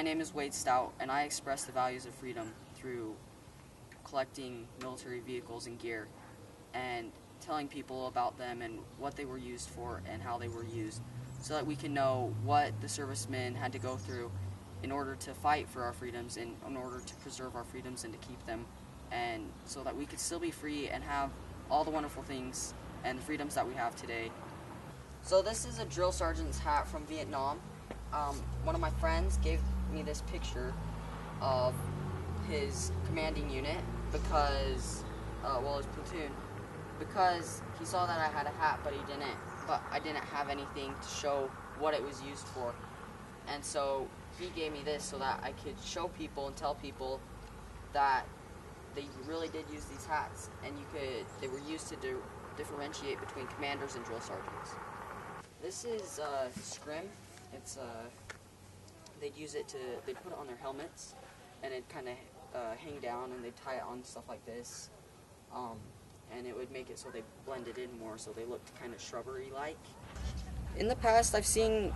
My name is Wade Stout, and I express the values of freedom through collecting military vehicles and gear and telling people about them and what they were used for and how they were used, so that we can know what the servicemen had to go through in order to fight for our freedoms and in order to preserve our freedoms and to keep them, and so that we could still be free and have all the wonderful things and the freedoms that we have today. So this is a drill sergeant's hat from Vietnam. One of my friends gave me this picture of his commanding unit because, his platoon, because he saw that I had a hat, but I didn't have anything to show what it was used for. And so he gave me this so that I could show people and tell people that they really did use these hats, and they were used to differentiate between commanders and drill sergeants. This is scrim. It's they'd use it they'd put it on their helmets, and it'd kind of hang down, and they'd tie it on stuff like this, and it would make it so they blended in more, so they looked kind of shrubbery-like. In the past, I've seen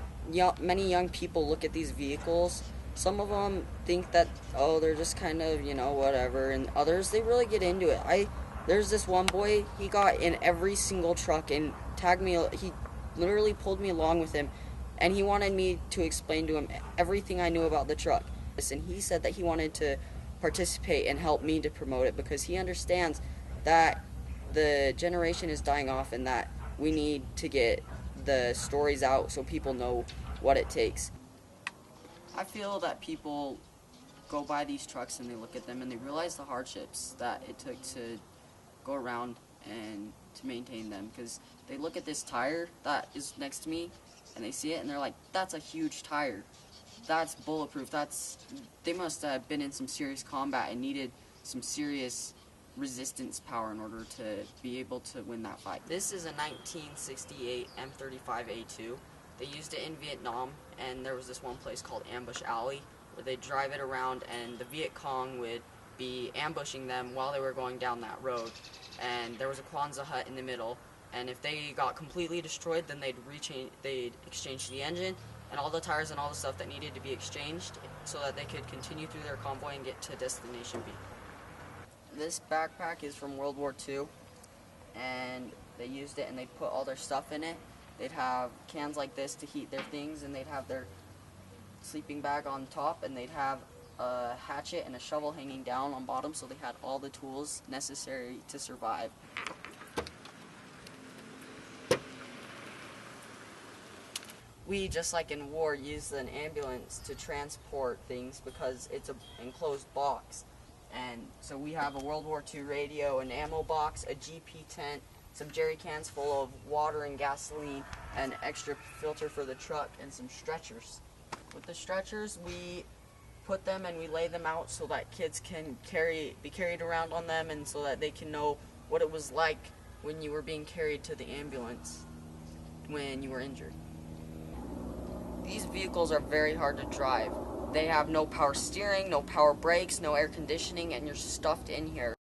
many young people look at these vehicles. Some of them think that, oh, they're just kind of, whatever, and others, they really get into it. There's this one boy, he got in every single truck and tagged me. He literally pulled me along with him, and he wanted me to explain to him everything I knew about the truck. And he said that he wanted to participate and help me to promote it because he understands that the generation is dying off and that we need to get the stories out so people know what it takes. I feel that people go by these trucks and they look at them and they realize the hardships that it took to go around and to maintain them, because they look at this tire that is next to me and they see it and they're like, that's a huge tire, that's bulletproof, they must have been in some serious combat and needed some serious resistance power in order to be able to win that fight. This is a 1968 M35A2. They used it in Vietnam, and there was this one place called Ambush Alley where they'd drive it around and the Viet Cong would be ambushing them while they were going down that road. And there was a Kwanzaa hut in the middle, and if they got completely destroyed, then they'd exchange the engine and all the tires and all the stuff that needed to be exchanged so that they could continue through their convoy and get to Destination B. This backpack is from World War II, and they used it and they'd put all their stuff in it. They'd have cans like this to heat their things, and they'd have their sleeping bag on top, and they'd have a hatchet and a shovel hanging down on bottom, so they had all the tools necessary to survive. We, just like in war, use an ambulance to transport things because it's an enclosed box. And so we have a World War II radio, an ammo box, a GP tent, some jerry cans full of water and gasoline, an extra filter for the truck, and some stretchers. With the stretchers, we put them and we lay them out so that kids can be carried around on them, and so that they can know what it was like when you were being carried to the ambulance when you were injured. These vehicles are very hard to drive. They have no power steering, no power brakes, no air conditioning, and you're stuffed in here.